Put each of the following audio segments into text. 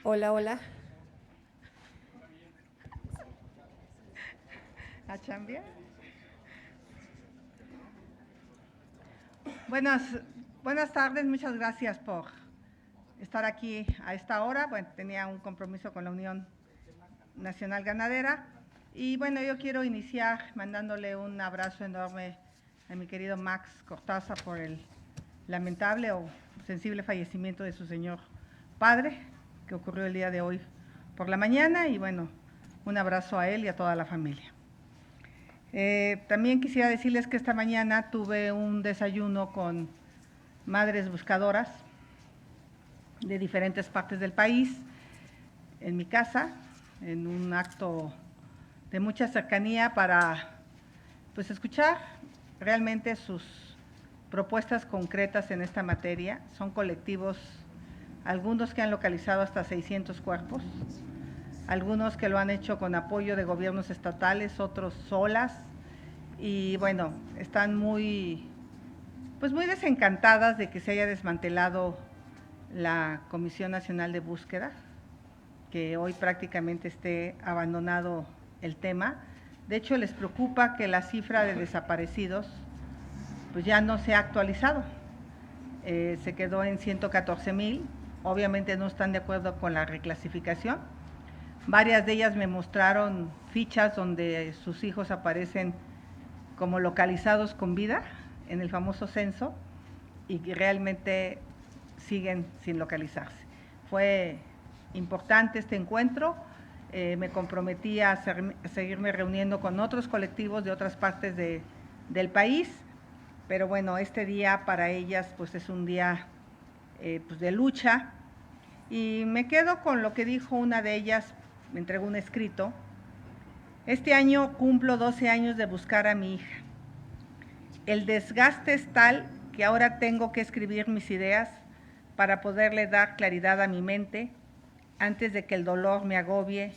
Hola, hola. ¿A chambear? Buenas, buenas tardes, muchas gracias por estar aquí a esta hora. Bueno, tenía un compromiso con la Unión Nacional Ganadera y bueno, yo quiero iniciar mandándole un abrazo enorme a mi querido Max Cortázar por el lamentable o sensible fallecimiento de su señor padre, que ocurrió el día de hoy por la mañana, y bueno, un abrazo a él y a toda la familia. También quisiera decirles que esta mañana tuve un desayuno con madres buscadoras de diferentes partes del país en mi casa, en un acto de mucha cercanía para pues escuchar realmente sus propuestas concretas en esta materia. Son colectivos, algunos que han localizado hasta 600 cuerpos, algunos que lo han hecho con apoyo de gobiernos estatales, otros solas, y bueno, están muy desencantadas de que se haya desmantelado la Comisión Nacional de Búsqueda, que hoy prácticamente esté abandonado el tema. De hecho, les preocupa que la cifra de desaparecidos pues ya no se ha actualizado. Se quedó en 114,000. Obviamente no están de acuerdo con la reclasificación. Varias de ellas me mostraron fichas donde sus hijos aparecen como localizados con vida en el famoso censo y que realmente siguen sin localizarse. Fue importante este encuentro, me comprometí a seguirme reuniendo con otros colectivos de otras partes del país, pero bueno, este día para ellas pues es un día pues de lucha, y me quedo con lo que dijo una de ellas. Me entregó un escrito: este año cumplo 12 años de buscar a mi hija. El desgaste es tal que ahora tengo que escribir mis ideas para poderle dar claridad a mi mente antes de que el dolor me agobie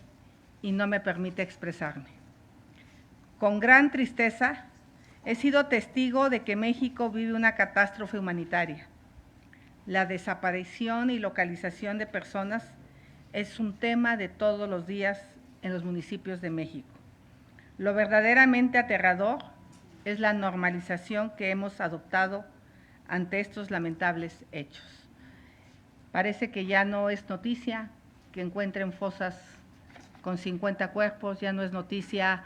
y no me permita expresarme. Con gran tristeza he sido testigo de que México vive una catástrofe humanitaria. La desaparición y localización de personas es un tema de todos los días en los municipios de México. Lo verdaderamente aterrador es la normalización que hemos adoptado ante estos lamentables hechos. Parece que ya no es noticia que encuentren fosas con 50 cuerpos, ya no es noticia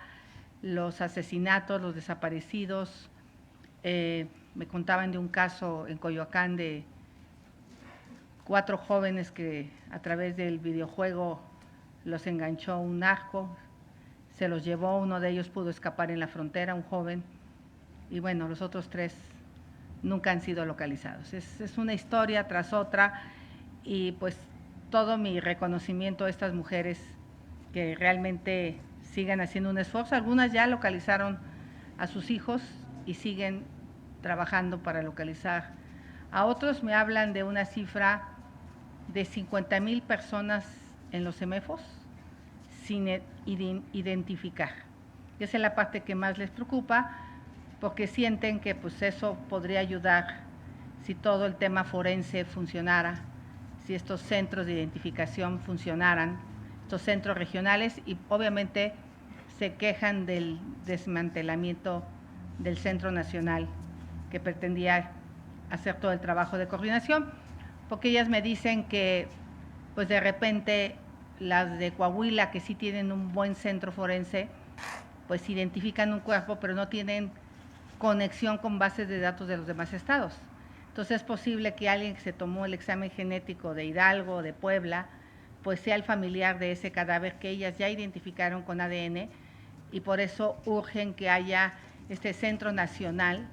los asesinatos, los desaparecidos. Me contaban de un caso en Coyoacán de 4 jóvenes que a través del videojuego los enganchó un narco, se los llevó, uno de ellos pudo escapar en la frontera, un joven, y bueno, los otros 3 nunca han sido localizados. Es una historia tras otra, y pues todo mi reconocimiento a estas mujeres que realmente siguen haciendo un esfuerzo. Algunas ya localizaron a sus hijos y siguen trabajando para localizar a otros. Me hablan de una cifra de 50,000 personas en los CEMEFOS sin identificar. Esa es la parte que más les preocupa, porque sienten que pues eso podría ayudar si todo el tema forense funcionara, si estos centros de identificación funcionaran, estos centros regionales, y obviamente se quejan del desmantelamiento del Centro Nacional que pretendía hacer todo el trabajo de coordinación, porque ellas me dicen que pues de repente las de Coahuila, que sí tienen un buen centro forense, pues identifican un cuerpo, pero no tienen conexión con bases de datos de los demás estados. Entonces es posible que alguien que se tomó el examen genético de Hidalgo o de Puebla, pues sea el familiar de ese cadáver que ellas ya identificaron con ADN, y por eso urgen que haya este Centro Nacional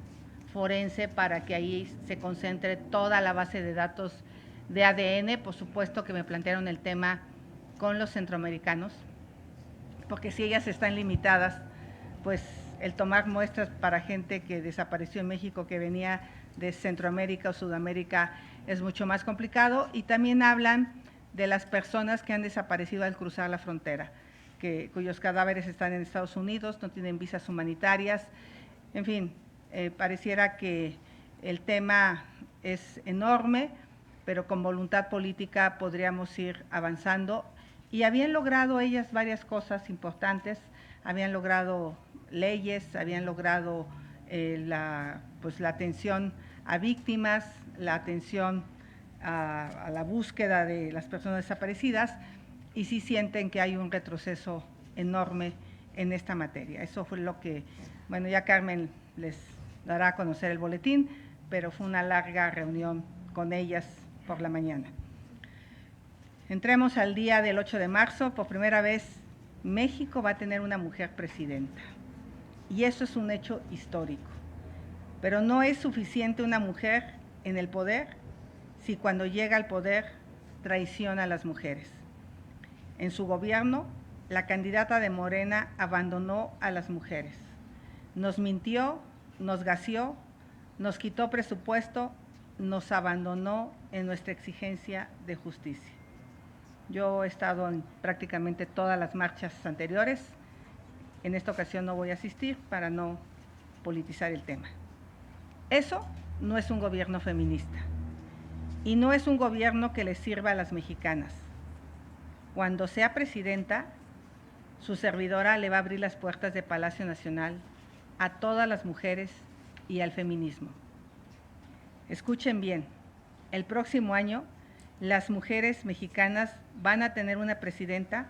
Forense para que ahí se concentre toda la base de datos de ADN. Por supuesto que me plantearon el tema con los centroamericanos, porque si ellas están limitadas, pues el tomar muestras para gente que desapareció en México, que venía de Centroamérica o Sudamérica, es mucho más complicado. Y también hablan de las personas que han desaparecido al cruzar la frontera, cuyos cadáveres están en Estados Unidos, no tienen visas humanitarias. En fin, pareciera que el tema es enorme, pero con voluntad política podríamos ir avanzando. Y habían logrado ellas varias cosas importantes, habían logrado leyes, habían logrado la atención a víctimas, la atención a la búsqueda de las personas desaparecidas, y sí sienten que hay un retroceso enorme en esta materia. Eso fue lo que, bueno, ya Carmen les dará a conocer el boletín, pero fue una larga reunión con ellas por la mañana. Entremos al día del 8 de marzo, por primera vez México va a tener una mujer presidenta, y eso es un hecho histórico. Pero no es suficiente una mujer en el poder si cuando llega al poder traiciona a las mujeres. En su gobierno, la candidata de Morena abandonó a las mujeres, nos mintió, nos gaseó, nos quitó presupuesto, nos abandonó en nuestra exigencia de justicia. Yo he estado en prácticamente todas las marchas anteriores. En esta ocasión no voy a asistir para no politizar el tema. Eso no es un gobierno feminista y no es un gobierno que le sirva a las mexicanas. Cuando sea presidenta, su servidora le va a abrir las puertas de Palacio Nacional a todas las mujeres y al feminismo. Escuchen bien, el próximo año las mujeres mexicanas van a tener una presidenta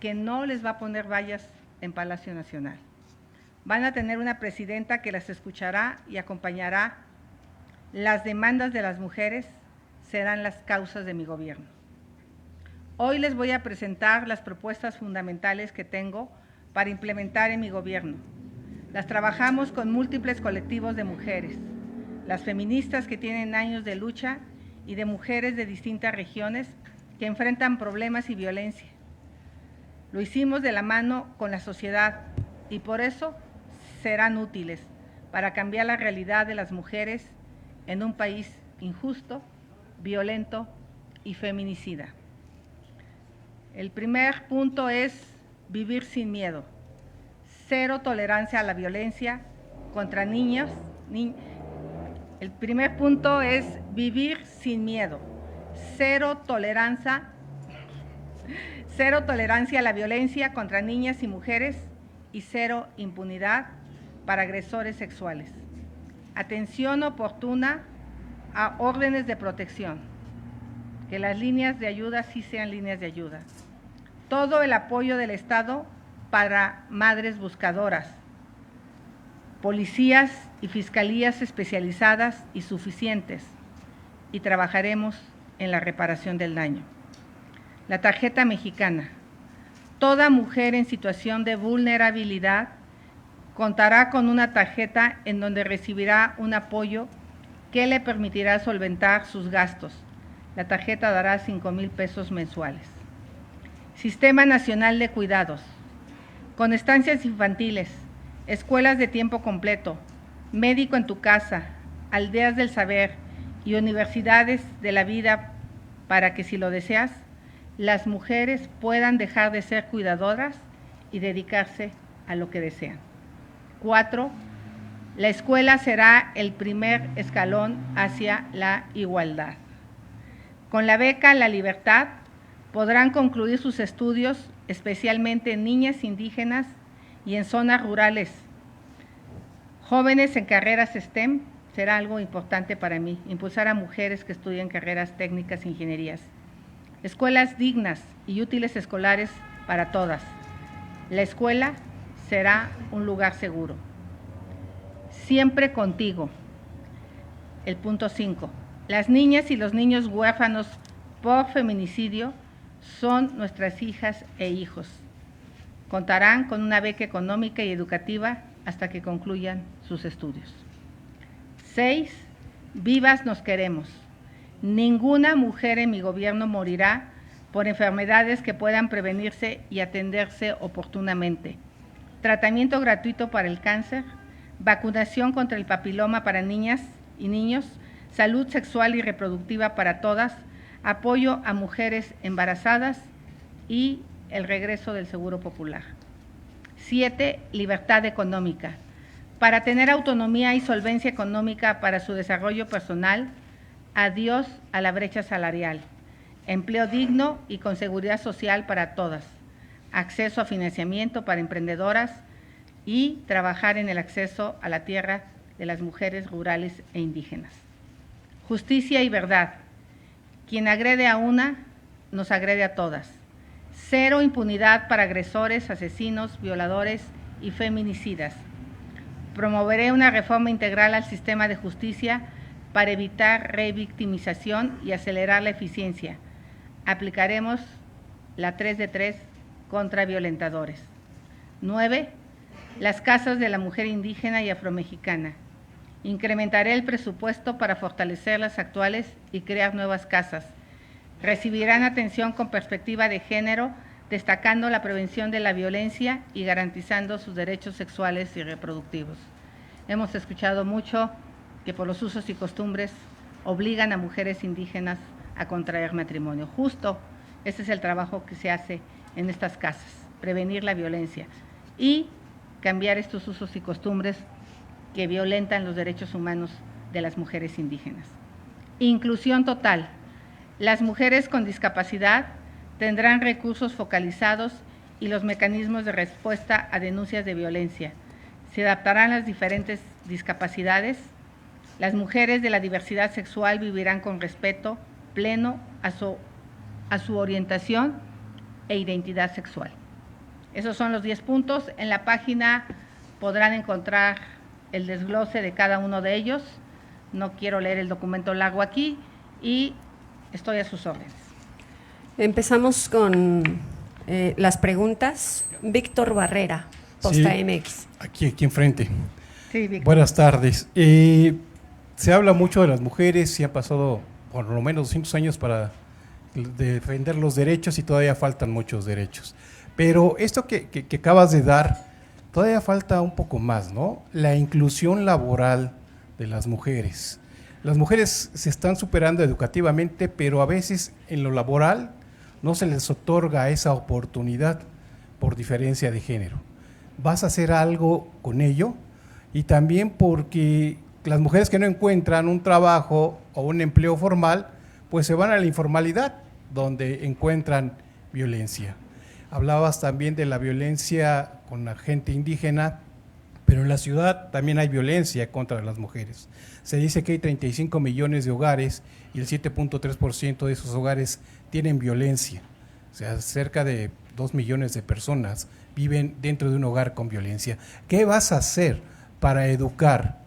que no les va a poner vallas en Palacio Nacional. Van a tener una presidenta que las escuchará y acompañará. Las demandas de las mujeres serán las causas de mi gobierno. Hoy les voy a presentar las propuestas fundamentales que tengo para implementar en mi gobierno. Las trabajamos con múltiples colectivos de mujeres, las feministas que tienen años de lucha y de mujeres de distintas regiones que enfrentan problemas y violencia. Lo hicimos de la mano con la sociedad y por eso serán útiles para cambiar la realidad de las mujeres en un país injusto, violento y feminicida. El primer punto es vivir sin miedo. Cero tolerancia a la violencia contra niños. El primer punto es vivir sin miedo. Cero tolerancia a la violencia contra niñas y mujeres y cero impunidad para agresores sexuales. Atención oportuna a órdenes de protección. Que las líneas de ayuda sí sean líneas de ayuda. Todo el apoyo del Estado para madres buscadoras, policías y fiscalías especializadas y suficientes, y trabajaremos en la reparación del daño. La tarjeta mexicana. Toda mujer en situación de vulnerabilidad contará con una tarjeta en donde recibirá un apoyo que le permitirá solventar sus gastos. La tarjeta dará 5,000 pesos mensuales. Sistema Nacional de Cuidados. Con estancias infantiles, escuelas de tiempo completo, médico en tu casa, aldeas del saber y universidades de la vida para que, si lo deseas, las mujeres puedan dejar de ser cuidadoras y dedicarse a lo que desean. 4. La escuela será el primer escalón hacia la igualdad. Con la beca La Libertad podrán concluir sus estudios, especialmente niñas indígenas y en zonas rurales. Jóvenes en carreras STEM será algo importante para mí, impulsar a mujeres que estudien carreras técnicas e ingenierías. Escuelas dignas y útiles escolares para todas. La escuela será un lugar seguro. Siempre contigo. El punto 5. Las niñas y los niños huérfanos por feminicidio son nuestras hijas e hijos. Contarán con una beca económica y educativa hasta que concluyan sus estudios. 6. Vivas nos queremos. Ninguna mujer en mi gobierno morirá por enfermedades que puedan prevenirse y atenderse oportunamente. Tratamiento gratuito para el cáncer, vacunación contra el papiloma para niñas y niños, salud sexual y reproductiva para todas, apoyo a mujeres embarazadas y el regreso del Seguro Popular. 7. Libertad económica. Para tener autonomía y solvencia económica para su desarrollo personal, Adiós a la brecha salarial. Empleo digno y con seguridad social para todas. Acceso a financiamiento para emprendedoras y trabajar en el acceso a la tierra de las mujeres rurales e indígenas. Justicia y verdad. Quien agrede a una, nos agrede a todas. Cero impunidad para agresores, asesinos, violadores y feminicidas. Promoveré una reforma integral al sistema de justicia para evitar revictimización y acelerar la eficiencia. Aplicaremos la 3 de 3 contra violentadores. 9. Las casas de la mujer indígena y afromexicana. Incrementaré el presupuesto para fortalecer las actuales y crear nuevas casas. Recibirán atención con perspectiva de género, destacando la prevención de la violencia y garantizando sus derechos sexuales y reproductivos. Hemos escuchado mucho que por los usos y costumbres obligan a mujeres indígenas a contraer matrimonio. Justo ese es el trabajo que se hace en estas casas, prevenir la violencia y cambiar estos usos y costumbres que violentan los derechos humanos de las mujeres indígenas. Inclusión total. Las mujeres con discapacidad tendrán recursos focalizados y los mecanismos de respuesta a denuncias de violencia. Se adaptarán las diferentes discapacidades. Las mujeres de la diversidad sexual vivirán con respeto pleno a su orientación e identidad sexual. Esos son los 10 puntos. En la página podrán encontrar el desglose de cada uno de ellos. No quiero leer el documento largo aquí y estoy a sus órdenes. Empezamos con las preguntas. Víctor Barrera, Posta Sí, MX. Aquí enfrente. Sí, Víctor. Buenas tardes. Se habla mucho de las mujeres y han pasado por lo menos 200 años para defender los derechos y todavía faltan muchos derechos. Pero esto que acabas de dar, todavía falta un poco más, ¿no? La inclusión laboral de las mujeres. Las mujeres se están superando educativamente, pero a veces en lo laboral no se les otorga esa oportunidad por diferencia de género. ¿Vas a hacer algo con ello? Y también porque las mujeres que no encuentran un trabajo o un empleo formal, pues se van a la informalidad, donde encuentran violencia. Hablabas también de la violencia con la gente indígena, pero en la ciudad también hay violencia contra las mujeres. Se dice que hay 35 millones de hogares y el 7.3% de esos hogares tienen violencia. O sea, cerca de 2 millones de personas viven dentro de un hogar con violencia. ¿Qué vas a hacer para educar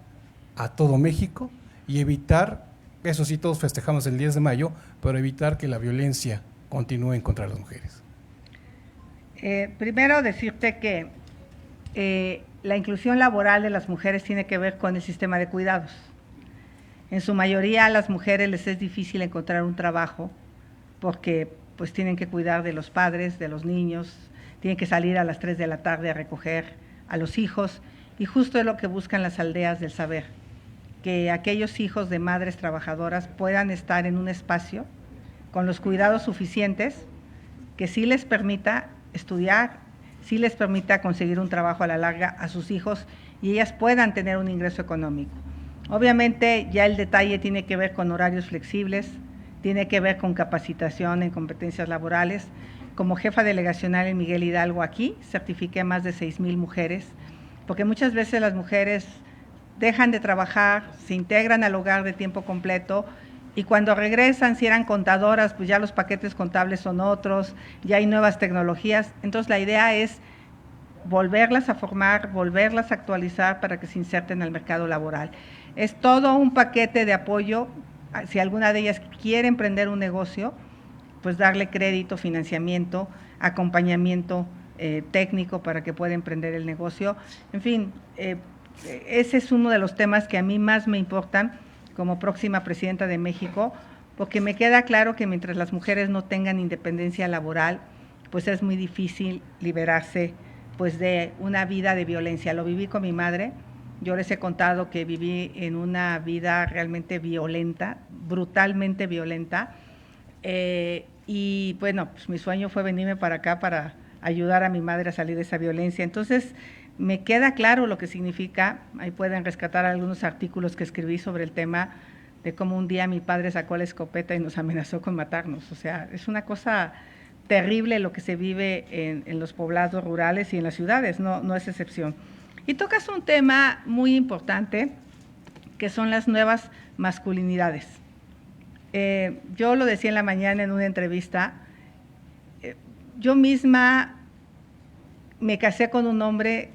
a todo México y evitar, eso sí todos festejamos el 10 de mayo, pero evitar que la violencia continúe en contra de las mujeres? Primero decirte que la inclusión laboral de las mujeres tiene que ver con el sistema de cuidados. En su mayoría a las mujeres les es difícil encontrar un trabajo porque pues tienen que cuidar de los padres, de los niños, tienen que salir a las 3 de la tarde a recoger a los hijos y justo es lo que buscan las aldeas del saber, que aquellos hijos de madres trabajadoras puedan estar en un espacio con los cuidados suficientes que sí les permita estudiar, sí les permita conseguir un trabajo a la larga a sus hijos y ellas puedan tener un ingreso económico. Obviamente ya el detalle tiene que ver con horarios flexibles, tiene que ver con capacitación en competencias laborales. Como jefa delegacional en Miguel Hidalgo aquí, certifiqué a más de 6,000 mujeres, porque muchas veces las mujeres dejan de trabajar, se integran al hogar de tiempo completo y cuando regresan, si eran contadoras, pues ya los paquetes contables son otros, ya hay nuevas tecnologías. Entonces la idea es volverlas a formar, volverlas a actualizar para que se inserten al mercado laboral. Es todo un paquete de apoyo. Si alguna de ellas quiere emprender un negocio, pues darle crédito, financiamiento, acompañamiento técnico para que pueda emprender el negocio. En fin, ese es uno de los temas que a mí más me importan como próxima presidenta de México, porque me queda claro que mientras las mujeres no tengan independencia laboral, pues es muy difícil liberarse pues de una vida de violencia. Lo viví con mi madre. Yo les he contado que viví en una vida realmente violenta, brutalmente violenta, y bueno, pues mi sueño fue venirme para acá para ayudar a mi madre a salir de esa violencia. Entonces, me queda claro lo que significa, ahí pueden rescatar algunos artículos que escribí sobre el tema de cómo un día mi padre sacó la escopeta y nos amenazó con matarnos. O sea, es una cosa terrible lo que se vive en los poblados rurales y en las ciudades, no es excepción. Y tocas un tema muy importante, que son las nuevas masculinidades. Yo lo decía en la mañana en una entrevista, yo misma me casé con un hombre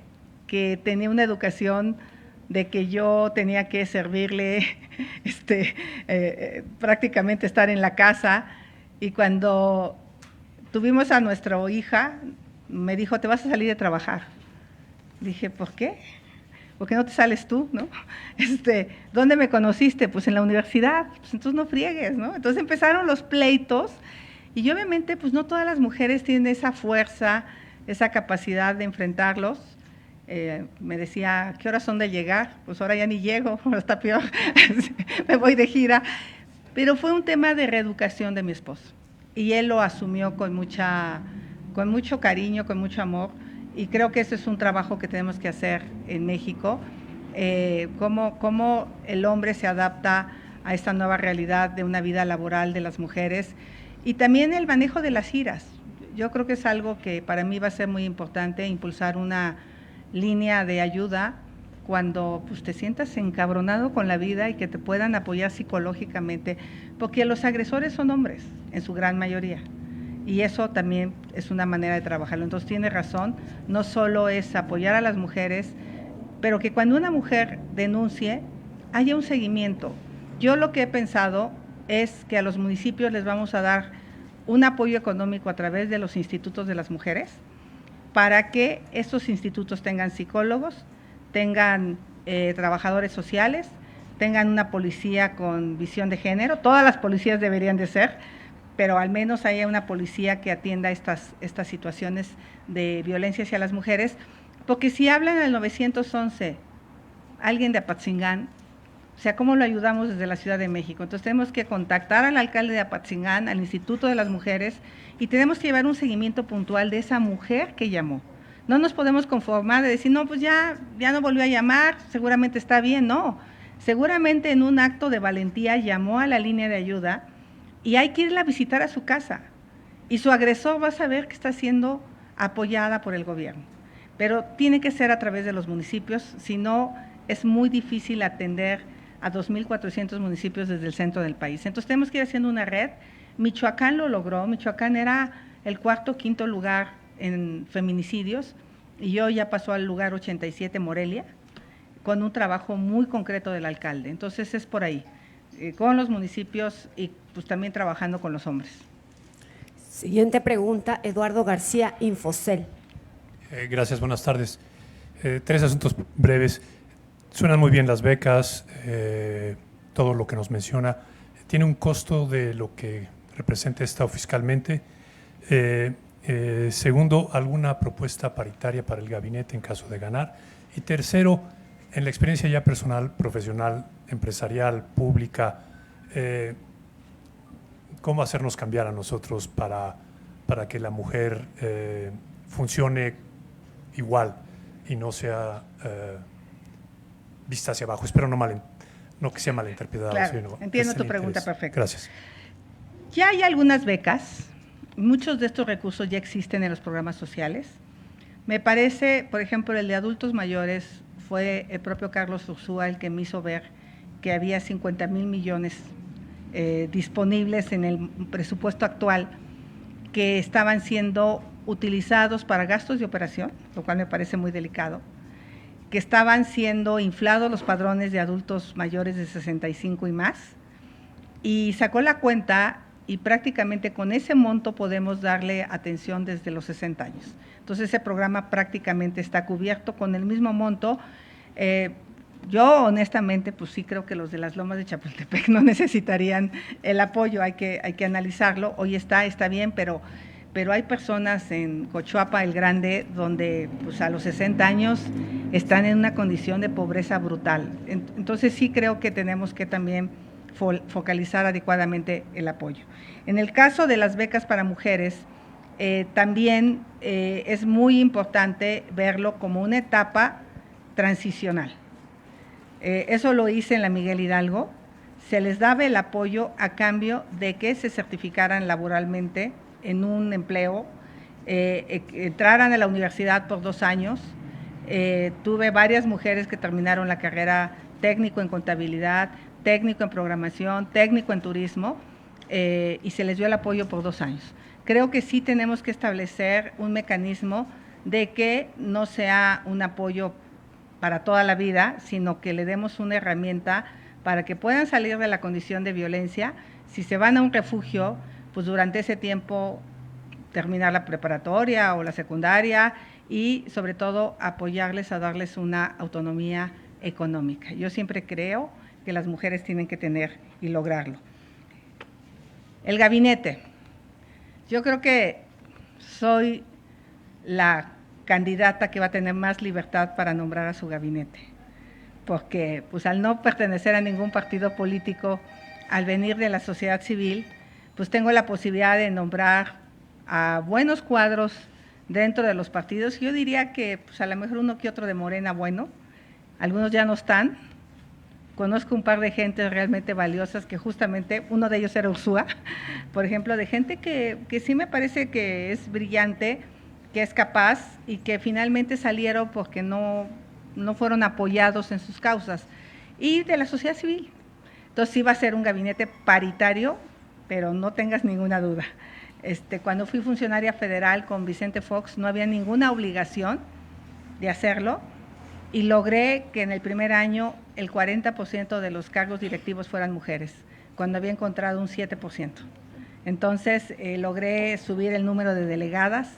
que tenía una educación de que yo tenía que servirle, prácticamente estar en la casa, y cuando tuvimos a nuestra hija, me dijo, te vas a salir de trabajar. Dije, ¿por qué? ¿Por qué no te sales tú, no? ¿Dónde me conociste? Pues en la universidad. Pues entonces no friegues, ¿no? Entonces empezaron los pleitos, y obviamente pues no todas las mujeres tienen esa fuerza, esa capacidad de enfrentarlos. Me decía, ¿qué horas son de llegar? Pues ahora ya ni llego, ahora está peor, me voy de gira. Pero fue un tema de reeducación de mi esposo, y él lo asumió con mucho cariño, con mucho amor, y creo que ese es un trabajo que tenemos que hacer en México, cómo el hombre se adapta a esta nueva realidad de una vida laboral de las mujeres, y también el manejo de las iras. Yo creo que es algo que para mí va a ser muy importante, impulsar una línea de ayuda cuando pues, te sientas encabronado con la vida, y que te puedan apoyar psicológicamente, porque los agresores son hombres, en su gran mayoría, y eso también es una manera de trabajarlo. Entonces tiene razón, no solo es apoyar a las mujeres, pero que cuando una mujer denuncie, haya un seguimiento. Yo lo que he pensado es que a los municipios les vamos a dar un apoyo económico a través de los institutos de las mujeres, para que estos institutos tengan psicólogos, tengan trabajadores sociales, tengan una policía con visión de género. Todas las policías deberían de ser, pero al menos haya una policía que atienda estas situaciones de violencia hacia las mujeres, porque si hablan al 911, alguien de Apatzingán, o sea, ¿cómo lo ayudamos desde la Ciudad de México? Entonces tenemos que contactar al alcalde de Apatzingán, al Instituto de las Mujeres, y tenemos que llevar un seguimiento puntual de esa mujer que llamó. No nos podemos conformar de decir, no, pues ya no volvió a llamar, seguramente está bien. No, seguramente en un acto de valentía llamó a la línea de ayuda, y hay que irla a visitar a su casa, y su agresor va a saber que está siendo apoyada por el gobierno. Pero tiene que ser a través de los municipios, si no es muy difícil atender a 2.400 municipios desde el centro del país. Entonces tenemos que ir haciendo una red. Michoacán lo logró. Michoacán era el cuarto o quinto lugar en feminicidios, y hoy ya pasó al lugar 87, Morelia, con un trabajo muy concreto del alcalde. Entonces es por ahí, con los municipios, y pues también trabajando con los hombres. Siguiente pregunta, Eduardo García, Infocel. Gracias, buenas tardes. 3 asuntos breves. Suenan muy bien las becas, todo lo que nos menciona. ¿Tiene un costo de lo que representa Estado fiscalmente? Segundo, ¿alguna propuesta paritaria para el gabinete en caso de ganar? Y tercero, en la experiencia ya personal, profesional, empresarial, pública, ¿cómo hacernos cambiar a nosotros para que la mujer funcione igual y no sea vista hacia abajo? Espero no que sea malinterpretado. Claro, entiendo tu pregunta perfecta. Gracias. Ya hay algunas becas, muchos de estos recursos ya existen en los programas sociales. Me parece, por ejemplo, el de adultos mayores, fue el propio Carlos Ursúa el que me hizo ver que había 50,000 millones disponibles en el presupuesto actual, que estaban siendo utilizados para gastos de operación, lo cual me parece muy delicado, que estaban siendo inflados los padrones de adultos mayores de 65 y más, y sacó la cuenta, y prácticamente con ese monto podemos darle atención desde los 60 años. Entonces ese programa prácticamente está cubierto con el mismo monto. Yo honestamente pues sí creo que los de las Lomas de Chapultepec no necesitarían el apoyo, hay que analizarlo. Hoy está bien, pero hay personas en Cochuapa el Grande donde pues a los 60 años están en una condición de pobreza brutal. Entonces sí creo que tenemos que también focalizar adecuadamente el apoyo. En el caso de las becas para mujeres, también es muy importante verlo como una etapa transicional. Eso lo hice en la Miguel Hidalgo. se les daba el apoyo a cambio de que se certificaran laboralmente en un empleo, entraran a la universidad por 2 años. Tuve varias mujeres que terminaron la carrera técnico en contabilidad, técnico en programación, técnico en turismo, y se les dio el apoyo por 2 años. Creo que sí tenemos que establecer un mecanismo de que no sea un apoyo para toda la vida, sino que le demos una herramienta para que puedan salir de la condición de violencia. Si se van a un refugio, pues durante ese tiempo terminar la preparatoria o la secundaria y sobre todo apoyarles a darles una autonomía económica. Yo siempre creo que las mujeres tienen que tener y lograrlo. El gabinete. Yo creo que soy la candidata que va a tener más libertad para nombrar a su gabinete, porque pues al no pertenecer a ningún partido político, al venir de la sociedad civil, pues tengo la posibilidad de nombrar a buenos cuadros dentro de los partidos. Yo diría que pues a lo mejor uno que otro de Morena bueno, algunos ya no están. Conozco un par de gentes realmente valiosas que justamente, uno de ellos era Ursúa, por ejemplo, de gente que sí me parece que es brillante, que es capaz y que finalmente salieron porque no fueron apoyados en sus causas, y de la sociedad civil. Entonces sí va a ser un gabinete paritario, pero no tengas ninguna duda. Cuando fui funcionaria federal con Vicente Fox no había ninguna obligación de hacerlo, y logré que en el primer año el 40% de los cargos directivos fueran mujeres, cuando había encontrado un 7%. Entonces logré subir el número de delegadas,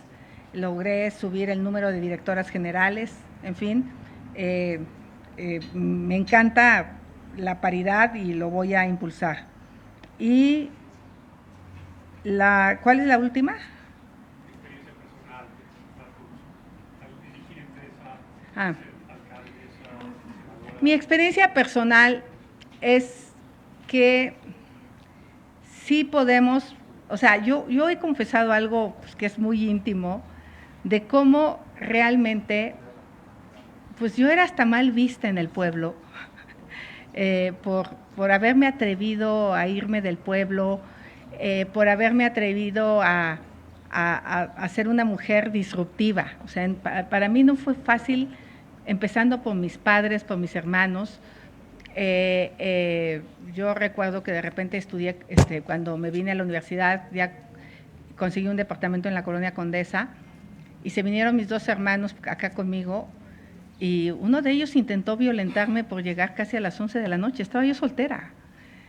logré subir el número de directoras generales, en fin, me encanta la paridad y lo voy a impulsar. Y ¿cuál es la última? Experiencia personal al dirigir empresa, alcaldesa. Mi experiencia personal es que sí podemos, o sea, yo he confesado algo pues, que es muy íntimo, de cómo realmente, pues yo era hasta mal vista en el pueblo, por haberme atrevido a irme del pueblo, por haberme atrevido a ser una mujer disruptiva. O sea, para mí no fue fácil, empezando por mis padres, por mis hermanos. Yo recuerdo que de repente estudié, cuando me vine a la universidad, ya conseguí un departamento en la Colonia Condesa, y se vinieron mis 2 hermanos acá conmigo, y uno de ellos intentó violentarme por llegar casi a las 11 de la noche, estaba yo soltera.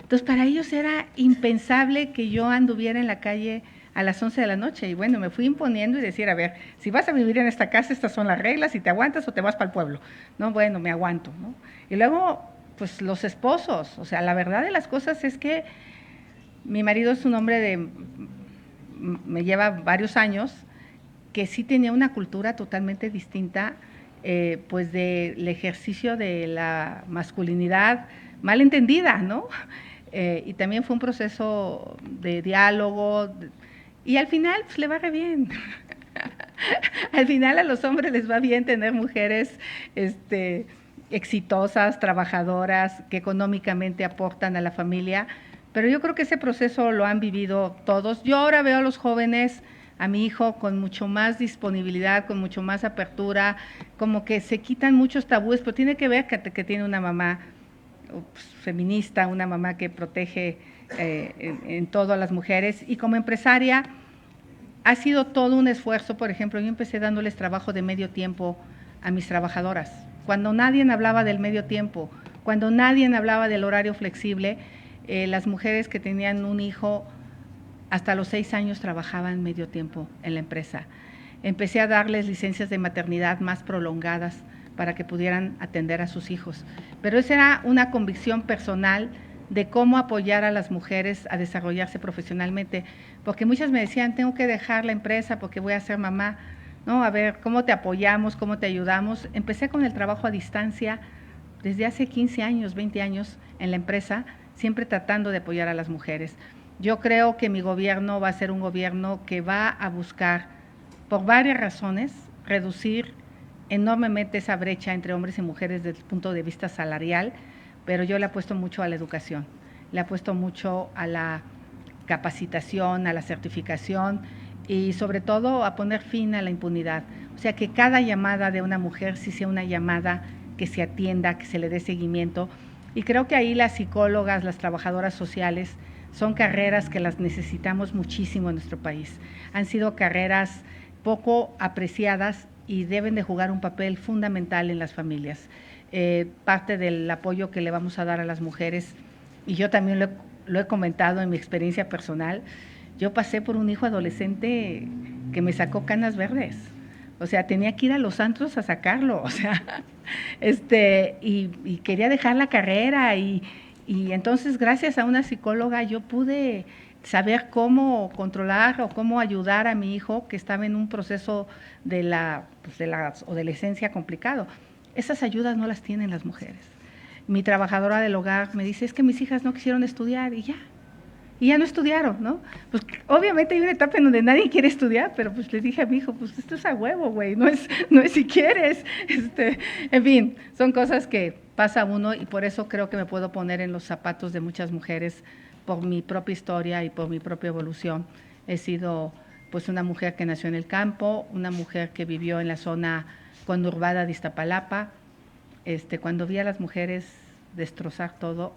Entonces para ellos era impensable que yo anduviera en la calle a las 11 de la noche, y bueno, me fui imponiendo y decir, a ver, si vas a vivir en esta casa, estas son las reglas, si te aguantas o te vas para el pueblo. No, bueno, me aguanto, ¿no? Y luego, pues los esposos, o sea, la verdad de las cosas es que mi marido es un hombre me lleva varios años, que sí tenía una cultura totalmente distinta, pues del ejercicio de la masculinidad mal entendida, ¿no? Y también fue un proceso de diálogo, y al final pues le va re bien. Al final a los hombres les va bien tener mujeres exitosas, trabajadoras, que económicamente aportan a la familia, pero yo creo que ese proceso lo han vivido todos. Yo ahora veo a los jóvenes, a mi hijo, con mucho más disponibilidad, con mucho más apertura, como que se quitan muchos tabúes, pero tiene que ver que tiene una mamá pues, feminista, una mamá que protege en todo a las mujeres, y como empresaria ha sido todo un esfuerzo. Por ejemplo, yo empecé dándoles trabajo de medio tiempo a mis trabajadoras, cuando nadie hablaba del medio tiempo, cuando nadie hablaba del horario flexible. Las mujeres que tenían un hijo hasta los 6 años trabajaban medio tiempo en la empresa. Empecé a darles licencias de maternidad más prolongadas para que pudieran atender a sus hijos. Pero esa era una convicción personal de cómo apoyar a las mujeres a desarrollarse profesionalmente, porque muchas me decían, tengo que dejar la empresa porque voy a ser mamá. No, a ver, ¿cómo te apoyamos? ¿Cómo te ayudamos? Empecé con el trabajo a distancia desde hace 15 años, 20 años en la empresa, siempre tratando de apoyar a las mujeres. Yo creo que mi gobierno va a ser un gobierno que va a buscar, por varias razones, reducir enormemente esa brecha entre hombres y mujeres desde el punto de vista salarial, pero yo le apuesto mucho a la educación. le ha puesto mucho a la capacitación, a la certificación y sobre todo a poner fin a la impunidad. O sea, que cada llamada de una mujer sí sea una llamada que se atienda, que se le dé seguimiento. Y creo que ahí las psicólogas, las trabajadoras sociales, son carreras que las necesitamos muchísimo en nuestro país. Han sido carreras poco apreciadas y deben de jugar un papel fundamental en las familias. Parte del apoyo que le vamos a dar a las mujeres, y yo también lo he comentado en mi experiencia personal, yo pasé por un hijo adolescente que me sacó canas verdes. O sea, tenía que ir a los antros a sacarlo, o sea, y quería dejar la carrera y entonces gracias a una psicóloga yo pude saber cómo controlar o cómo ayudar a mi hijo que estaba en un proceso de la adolescencia complicado. Esas ayudas no las tienen las mujeres. Mi trabajadora del hogar me dice, es que mis hijas no quisieron estudiar y ya no estudiaron, ¿no? Pues obviamente hay una etapa en donde nadie quiere estudiar, pero pues le dije a mi hijo, pues esto es a huevo, güey, no es si quieres, en fin, son cosas que pasa uno y por eso creo que me puedo poner en los zapatos de muchas mujeres por mi propia historia y por mi propia evolución. He sido pues una mujer que nació en el campo, una mujer que vivió en la zona conurbada de Iztapalapa. Cuando vi a las mujeres destrozar todo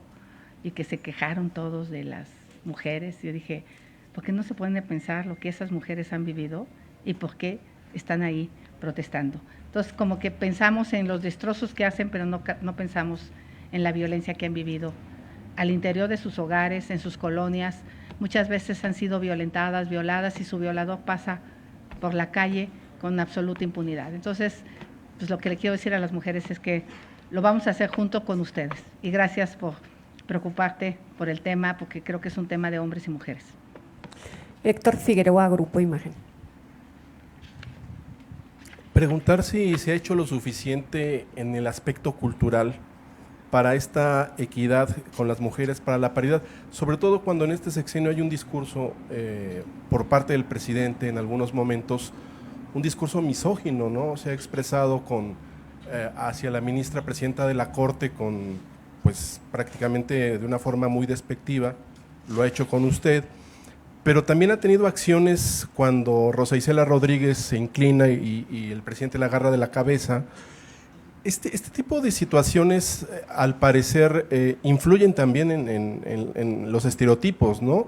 y que se quejaron todos de las mujeres, yo dije, ¿por qué no se ponen a pensar lo que esas mujeres han vivido y por qué están ahí protestando? Entonces, como que pensamos en los destrozos que hacen, pero no pensamos en la violencia que han vivido al interior de sus hogares, en sus colonias. Muchas veces han sido violentadas, violadas y su violador pasa por la calle con absoluta impunidad. Entonces, pues lo que le quiero decir a las mujeres es que lo vamos a hacer junto con ustedes. Y gracias por preocuparte por el tema, porque creo que es un tema de hombres y mujeres. Héctor Figueroa, Grupo Imagen. Preguntar si se ha hecho lo suficiente en el aspecto cultural para esta equidad con las mujeres, para la paridad, sobre todo cuando en este sexenio hay un discurso por parte del presidente en algunos momentos, un discurso misógino, ¿no? Se ha expresado hacia la ministra presidenta de la Corte pues prácticamente de una forma muy despectiva, lo ha hecho con usted, pero también ha tenido acciones cuando Rosa Isela Rodríguez se inclina y el presidente la agarra de la cabeza. Este tipo de situaciones, al parecer, influyen también en los estereotipos, ¿no?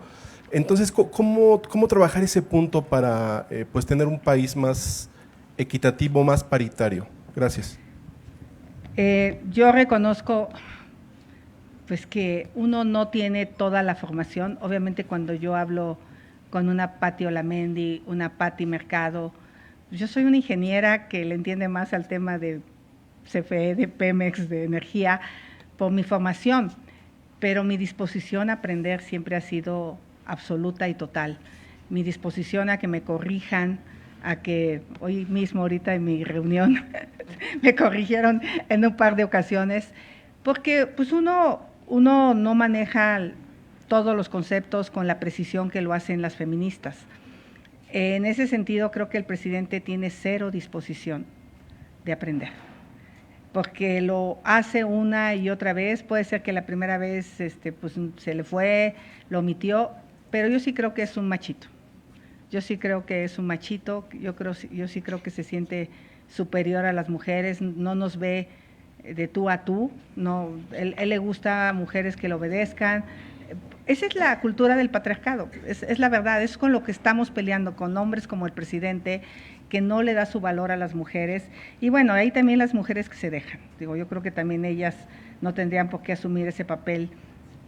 Entonces, ¿cómo trabajar ese punto para pues tener un país más equitativo, más paritario? Gracias. Yo reconozco pues que uno no tiene toda la formación. Obviamente cuando yo hablo con una Pati Olamendi, una Pati Mercado, yo soy una ingeniera que le entiende más al tema de CFE, de Pemex, de energía, por mi formación, pero mi disposición a aprender siempre ha sido absoluta y total. Mi disposición a que me corrijan, a que hoy mismo ahorita en mi reunión me corrigieron en un par de ocasiones, porque pues uno no maneja todos los conceptos con la precisión que lo hacen las feministas. En ese sentido creo que el presidente tiene cero disposición de aprender, porque lo hace una y otra vez. Puede ser que la primera vez pues se le fue, lo omitió, pero yo sí creo que es un machito. Yo sí creo que es un machito, yo sí creo que se siente superior a las mujeres, no nos ve de tú a tú, no, él le gusta a mujeres que lo obedezcan. Esa es la cultura del patriarcado, es la verdad, es con lo que estamos peleando, con hombres como el presidente, que no le da su valor a las mujeres. Y bueno, hay también las mujeres que se dejan. Yo creo que también ellas no tendrían por qué asumir ese papel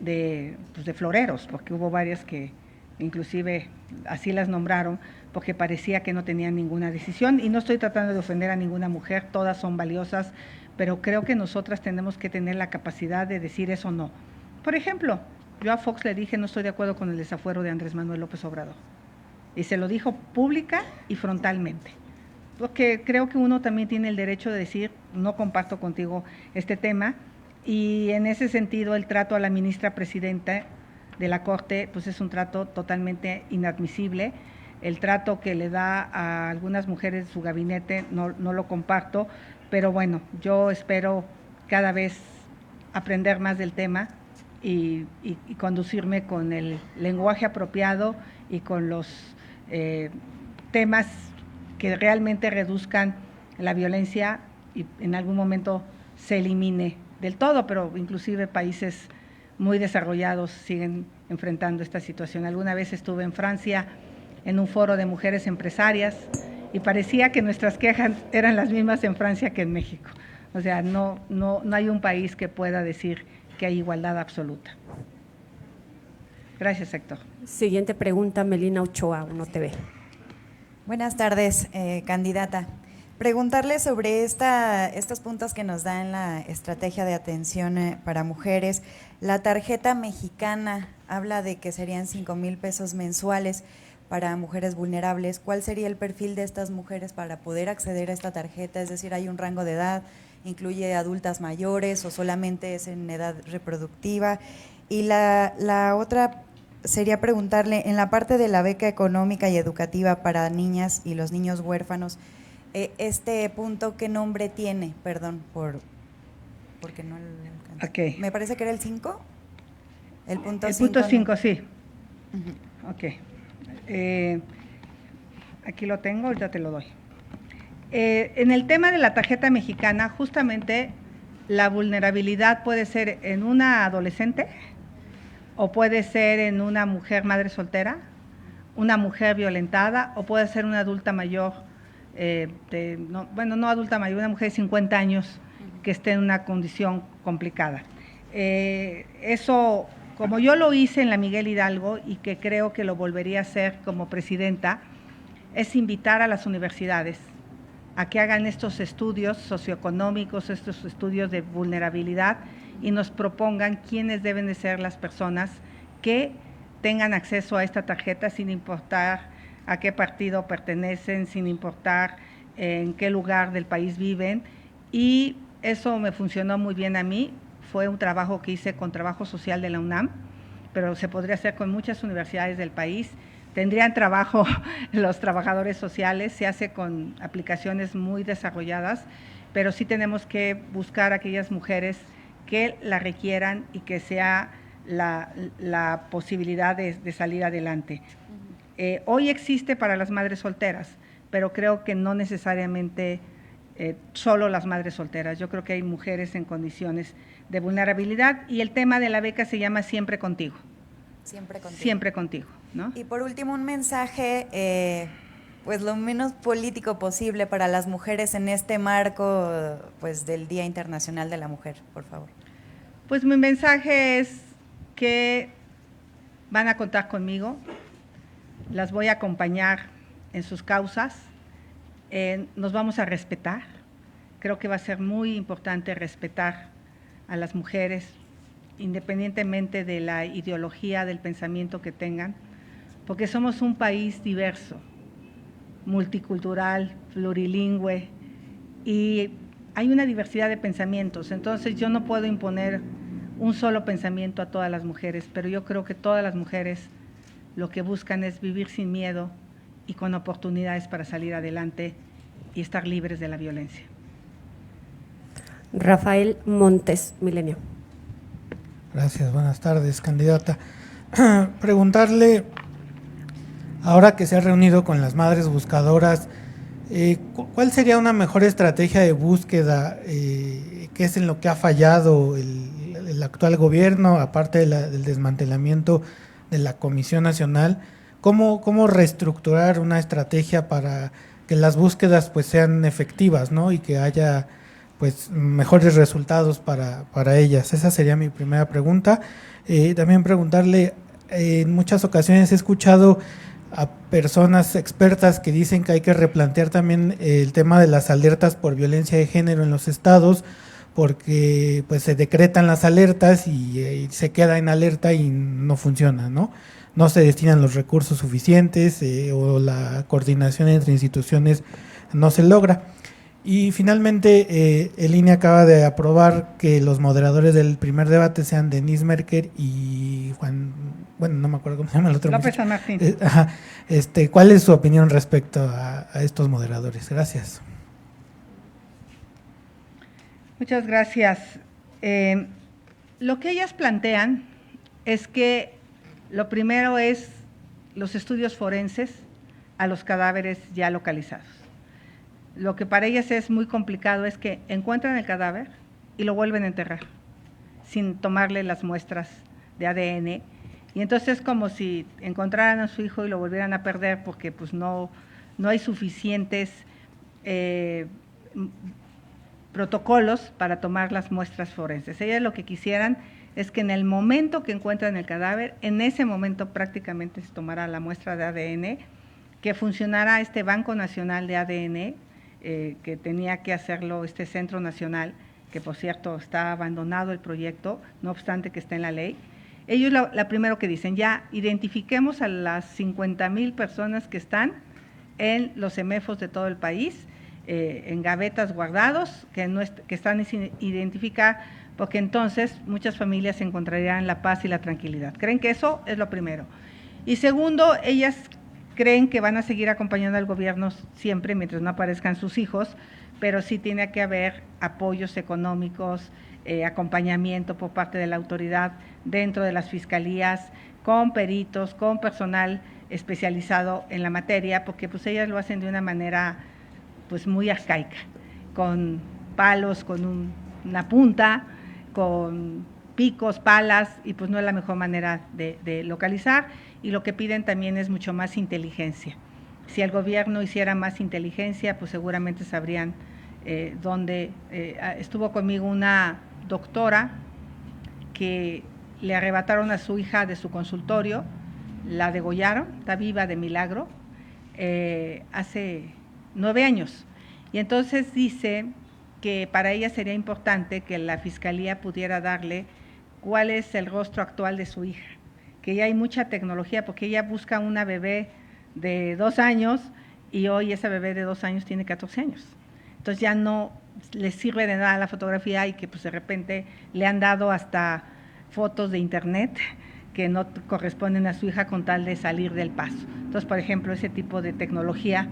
de floreros, porque hubo varias que inclusive así las nombraron, porque parecía que no tenían ninguna decisión. Y no estoy tratando de ofender a ninguna mujer, todas son valiosas, pero creo que nosotras tenemos que tener la capacidad de decir eso no. Por ejemplo, yo a Fox le dije, no estoy de acuerdo con el desafuero de Andrés Manuel López Obrador. Y se lo dijo pública y frontalmente, porque creo que uno también tiene el derecho de decir, no comparto contigo este tema, y en ese sentido el trato a la ministra presidenta de la Corte, pues es un trato totalmente inadmisible. El trato que le da a algunas mujeres de su gabinete no lo comparto, pero bueno, yo espero cada vez aprender más del tema y conducirme con el lenguaje apropiado y con los temas que realmente reduzcan la violencia y en algún momento se elimine del todo, pero inclusive países muy desarrollados siguen enfrentando esta situación. Alguna vez estuve en Francia en un foro de mujeres empresarias y parecía que nuestras quejas eran las mismas en Francia que en México. O sea, no hay un país que pueda decir que hay igualdad absoluta. Gracias, Héctor. Siguiente pregunta, Melina Ochoa, 1TV. Buenas tardes, candidata. Preguntarle sobre estos puntos que nos da en la estrategia de atención para mujeres. La tarjeta mexicana habla de que serían 5,000 pesos mensuales para mujeres vulnerables. ¿Cuál sería el perfil de estas mujeres para poder acceder a esta tarjeta? Es decir, ¿hay un rango de edad? ¿Incluye adultas mayores o solamente es en edad reproductiva? Y la otra sería preguntarle, en la parte de la beca económica y educativa para niñas y los niños huérfanos, este punto, ¿qué nombre tiene? Perdón, porque no le alcancé. Okay. Me parece que era el 5. El punto 5. El punto 5, sí. Uh-huh. Ok. Aquí lo tengo, ahorita te lo doy. En el tema de la tarjeta mexicana, justamente la vulnerabilidad puede ser en una adolescente o puede ser en una mujer madre soltera, una mujer violentada o puede ser una adulta mayor, no adulta mayor, una mujer de 50 años que esté en una condición complicada. Eso, como yo lo hice en la Miguel Hidalgo y que creo que lo volvería a hacer como presidenta, es invitar a las universidades a que hagan estos estudios socioeconómicos, estos estudios de vulnerabilidad y nos propongan quiénes deben de ser las personas que tengan acceso a esta tarjeta sin importar a qué partido pertenecen, sin importar en qué lugar del país viven, y eso me funcionó muy bien a mí. Fue un trabajo que hice con Trabajo Social de la UNAM, pero se podría hacer con muchas universidades del país. Tendrían trabajo los trabajadores sociales, se hace con aplicaciones muy desarrolladas, pero sí tenemos que buscar a aquellas mujeres que la requieran y que sea la posibilidad de salir adelante. Hoy existe para las madres solteras, pero creo que no necesariamente solo las madres solteras. Yo creo que hay mujeres en condiciones de vulnerabilidad y el tema de la beca se llama Siempre Contigo. Siempre contigo. Siempre contigo, ¿no? Y por último, un mensaje, pues lo menos político posible para las mujeres en este marco, pues del Día Internacional de la Mujer, por favor. Pues mi mensaje es que van a contar conmigo, las voy a acompañar en sus causas, nos vamos a respetar. Creo que va a ser muy importante respetar a las mujeres, independientemente de la ideología, del pensamiento que tengan, porque somos un país diverso, multicultural, plurilingüe, y hay una diversidad de pensamientos. Entonces yo no puedo imponer un solo pensamiento a todas las mujeres, pero yo creo que todas las mujeres lo que buscan es vivir sin miedo y con oportunidades para salir adelante y estar libres de la violencia. Rafael Montes, Milenio. Gracias, buenas tardes, candidata. Preguntarle, ahora que se ha reunido con las madres buscadoras, ¿cuál sería una mejor estrategia de búsqueda? ¿Qué es en lo que ha fallado el actual gobierno, aparte del desmantelamiento de la Comisión Nacional? ¿Cómo reestructurar una estrategia para que las búsquedas pues sean efectivas, ¿no? Y que haya pues mejores resultados para ellas? Esa sería mi primera pregunta. También preguntarle, en muchas ocasiones he escuchado a personas expertas que dicen que hay que replantear también el tema de las alertas por violencia de género en los estados, porque pues se decretan las alertas y se queda en alerta y no funciona, ¿no? No se destinan los recursos suficientes o la coordinación entre instituciones no se logra. Y finalmente, el INE acaba de aprobar que los moderadores del primer debate sean Denise Merker y Juan, bueno, no me acuerdo cómo se llama el otro. López San Martín. ¿Cuál es su opinión respecto a estos moderadores? Gracias. Muchas gracias. Lo que ellas plantean es que lo primero es los estudios forenses a los cadáveres ya localizados. Lo que para ellas es muy complicado es que encuentran el cadáver y lo vuelven a enterrar sin tomarle las muestras de ADN. Y entonces es como si encontraran a su hijo y lo volvieran a perder porque pues no hay suficientes protocolos para tomar las muestras forenses. Ellas lo que quisieran es que en el momento que encuentran el cadáver, en ese momento prácticamente se tomara la muestra de ADN, que funcionara este Banco Nacional de ADN, que tenía que hacerlo este Centro Nacional, que por cierto está abandonado el proyecto, no obstante que está en la ley. Ellos la primero que dicen, ya identifiquemos a las 50,000 personas que están en los CEMEFOS de todo el país, en gavetas guardados, que están sin identificar, porque entonces muchas familias encontrarían la paz y la tranquilidad. Creen que eso es lo primero. Y segundo, ellas creen que van a seguir acompañando al gobierno siempre mientras no aparezcan sus hijos, pero sí tiene que haber apoyos económicos, acompañamiento por parte de la autoridad dentro de las fiscalías, con peritos, con personal especializado en la materia, porque pues ellas lo hacen de una manera pues muy arcaica, con palos, con una punta, con picos, palas, y pues no es la mejor manera de localizar, y lo que piden también es mucho más inteligencia. Si el gobierno hiciera más inteligencia, pues seguramente sabrían dónde. Estuvo conmigo una doctora que le arrebataron a su hija de su consultorio, la degollaron, está viva de milagro, hace 9 años. Y entonces dice que para ella sería importante que la fiscalía pudiera darle cuál es el rostro actual de su hija, que ya hay mucha tecnología, porque ella busca una bebé de 2 años y hoy esa bebé de 2 años tiene 14 años. Entonces ya no le sirve de nada la fotografía y que pues de repente le han dado hasta fotos de internet que no corresponden a su hija con tal de salir del paso. Entonces, por ejemplo, ese tipo de tecnología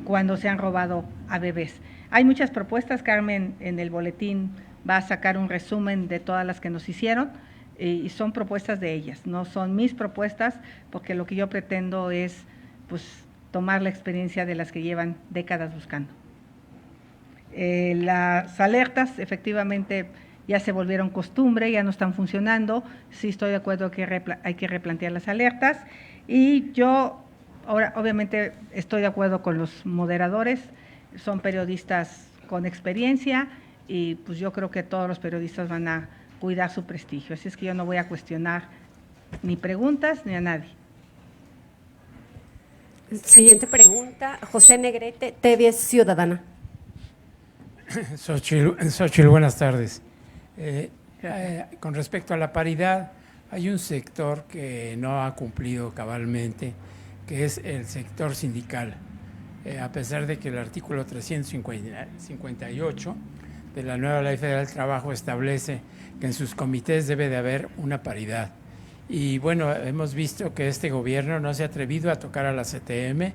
cuando se han robado a bebés. Hay muchas propuestas, Carmen en el boletín va a sacar un resumen de todas las que nos hicieron y son propuestas de ellas, no son mis propuestas, porque lo que yo pretendo es pues tomar la experiencia de las que llevan décadas buscando. Las alertas efectivamente ya se volvieron costumbre, ya no están funcionando, sí estoy de acuerdo que hay que replantear las alertas y yo ahora obviamente estoy de acuerdo con los moderadores, son periodistas con experiencia y pues yo creo que todos los periodistas van a cuidar su prestigio, así es que yo no voy a cuestionar ni preguntas ni a nadie. Siguiente pregunta, José Negrete, TV Ciudadana. Xochitl, buenas tardes. Con respecto a la paridad, hay un sector que no ha cumplido cabalmente, que es el sector sindical. A pesar de que el artículo 358 de la nueva Ley Federal del Trabajo establece que en sus comités debe de haber una paridad. Y bueno, hemos visto que este gobierno no se ha atrevido a tocar a la CTM,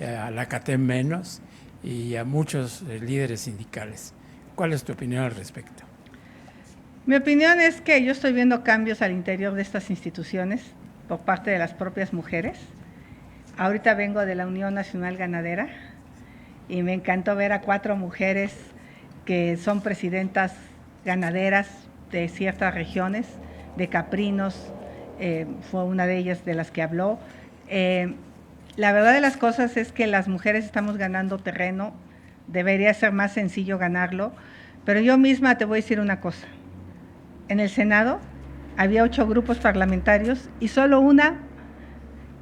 a la CATEM menos, y a muchos líderes sindicales. ¿Cuál es tu opinión al respecto? Mi opinión es que yo estoy viendo cambios al interior de estas instituciones por parte de las propias mujeres. Ahorita vengo de la Unión Nacional Ganadera y me encantó ver a 4 mujeres que son presidentas ganaderas de ciertas regiones, de caprinos, fue una de ellas de las que habló. La verdad de las cosas es que las mujeres estamos ganando terreno, debería ser más sencillo ganarlo, pero yo misma te voy a decir una cosa. En el Senado había 8 grupos parlamentarios y solo una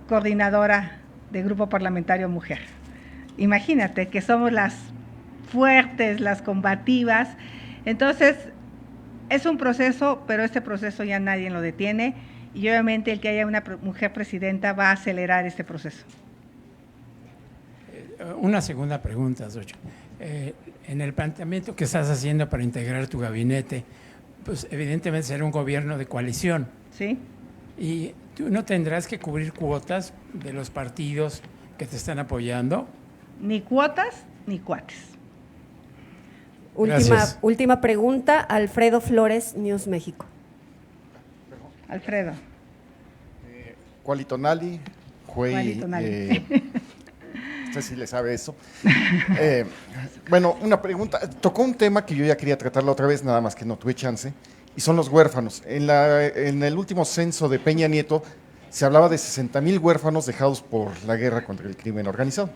coordinadora de grupo parlamentario mujer. Imagínate que somos las fuertes, las combativas. Entonces, es un proceso, pero este proceso ya nadie lo detiene y obviamente el que haya una mujer presidenta va a acelerar este proceso. Una segunda pregunta, Xochitl. En el planteamiento que estás haciendo para integrar tu gabinete, pues evidentemente será un gobierno de coalición. ¿Sí? ¿Y tú no tendrás que cubrir cuotas de los partidos que te están apoyando? Ni cuotas ni cuates. Última pregunta, Alfredo Flores, News México. Alfredo. Cualitonali, Cualitonali. Usted sí le sabe eso. Bueno, una pregunta. Tocó un tema que yo ya quería tratarlo otra vez, nada más que no tuve chance, y son los huérfanos. En el último censo de Peña Nieto se hablaba de 60,000 huérfanos dejados por la guerra contra el crimen organizado.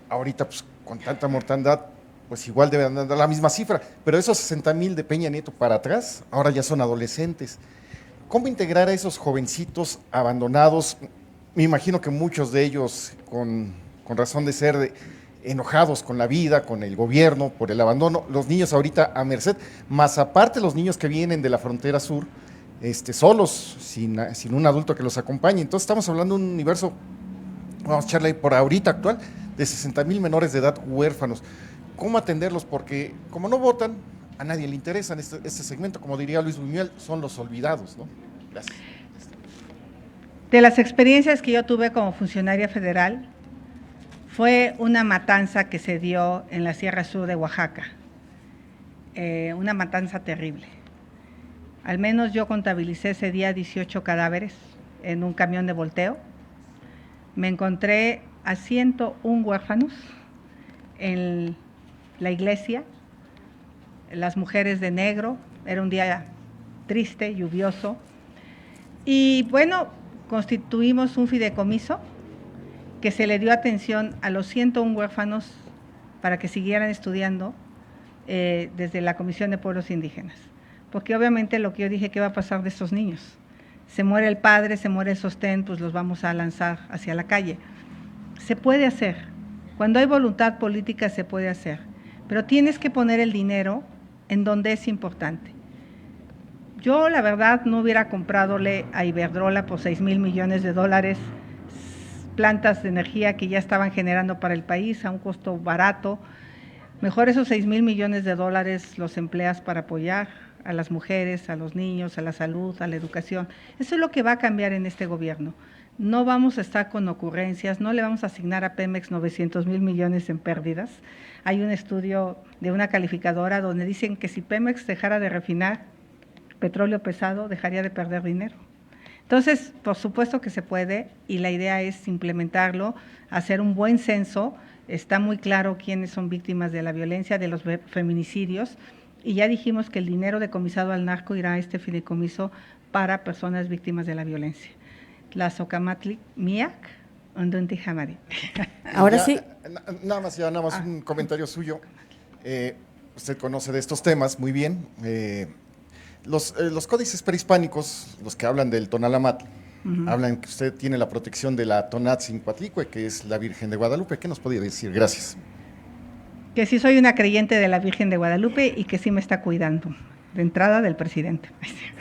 Ahorita, pues, con tanta mortandad, pues igual deben andar la misma cifra, pero esos 60,000 de Peña Nieto para atrás, ahora ya son adolescentes. ¿Cómo integrar a esos jovencitos abandonados? Me imagino que muchos de ellos con razón de ser enojados con la vida, con el gobierno, por el abandono, los niños ahorita a merced, más aparte los niños que vienen de la frontera sur, solos, sin un adulto que los acompañe. Entonces estamos hablando de un universo, vamos a echarle por ahorita actual, de 60,000 menores de edad huérfanos. ¿Cómo atenderlos? Porque como no votan, a nadie le interesa en este segmento, como diría Luis Buñuel, son los olvidados, ¿no? Gracias. De las experiencias que yo tuve como funcionaria federal, fue una matanza que se dio en la Sierra Sur de Oaxaca, una matanza terrible. Al menos yo contabilicé ese día 18 cadáveres en un camión de volteo. Me encontré a 101 huérfanos en la iglesia, las mujeres de negro, era un día triste, lluvioso, y bueno, constituimos un fideicomiso que se le dio atención a los 101 huérfanos para que siguieran estudiando desde la Comisión de Pueblos Indígenas. Porque obviamente lo que yo dije, ¿qué va a pasar de estos niños? Se muere el padre, se muere el sostén, pues los vamos a lanzar hacia la calle. Se puede hacer, cuando hay voluntad política se puede hacer, pero tienes que poner el dinero en donde es importante. Yo la verdad no hubiera compradole a Iberdrola por $6,000 millones plantas de energía que ya estaban generando para el país a un costo barato. Mejor esos $6,000 millones los empleas para apoyar a las mujeres, a los niños, a la salud, a la educación. Eso es lo que va a cambiar en este gobierno. No vamos a estar con ocurrencias, no le vamos a asignar a Pemex 900,000 millones en pérdidas. Hay un estudio de una calificadora donde dicen que si Pemex dejara de refinar petróleo pesado, dejaría de perder dinero. Entonces, por supuesto que se puede, y la idea es implementarlo, hacer un buen censo. Está muy claro quiénes son víctimas de la violencia, de los feminicidios, y ya dijimos que el dinero decomisado al narco irá a este fideicomiso para personas víctimas de la violencia. La Socamatli Miak, Ondunti Hamari. Ahora sí. Nada más un comentario suyo. Usted conoce de estos temas muy bien. Los códices prehispánicos, los que hablan del Tonalamatl, hablan que usted tiene la protección de la Tonantzin-Coatlicue, que es la Virgen de Guadalupe. ¿Qué nos podría decir? Gracias. Que sí soy una creyente de la Virgen de Guadalupe y que sí me está cuidando, de entrada del presidente.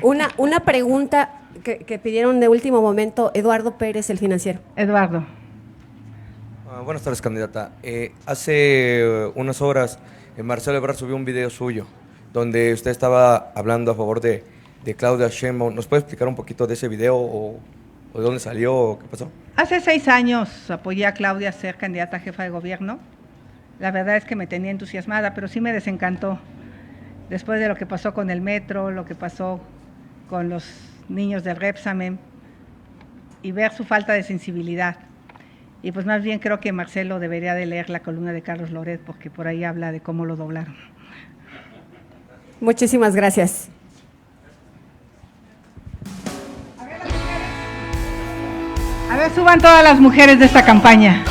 Una pregunta que pidieron de último momento, Eduardo Pérez, El Financiero. Eduardo. Buenas tardes, candidata. Hace unas horas, Marcelo Ebrard subió un video suyo, donde usted estaba hablando a favor de Claudia Sheinbaum. ¿Nos puede explicar un poquito de ese video o de dónde salió o qué pasó? Hace 6 años apoyé a Claudia a ser candidata a jefa de gobierno. La verdad es que me tenía entusiasmada, pero sí me desencantó. Después de lo que pasó con el metro, lo que pasó con los niños del Repsamen, y ver su falta de sensibilidad. Y pues más bien creo que Marcelo debería de leer la columna de Carlos Loret, porque por ahí habla de cómo lo doblaron. Muchísimas gracias. A ver, suban todas las mujeres de esta campaña.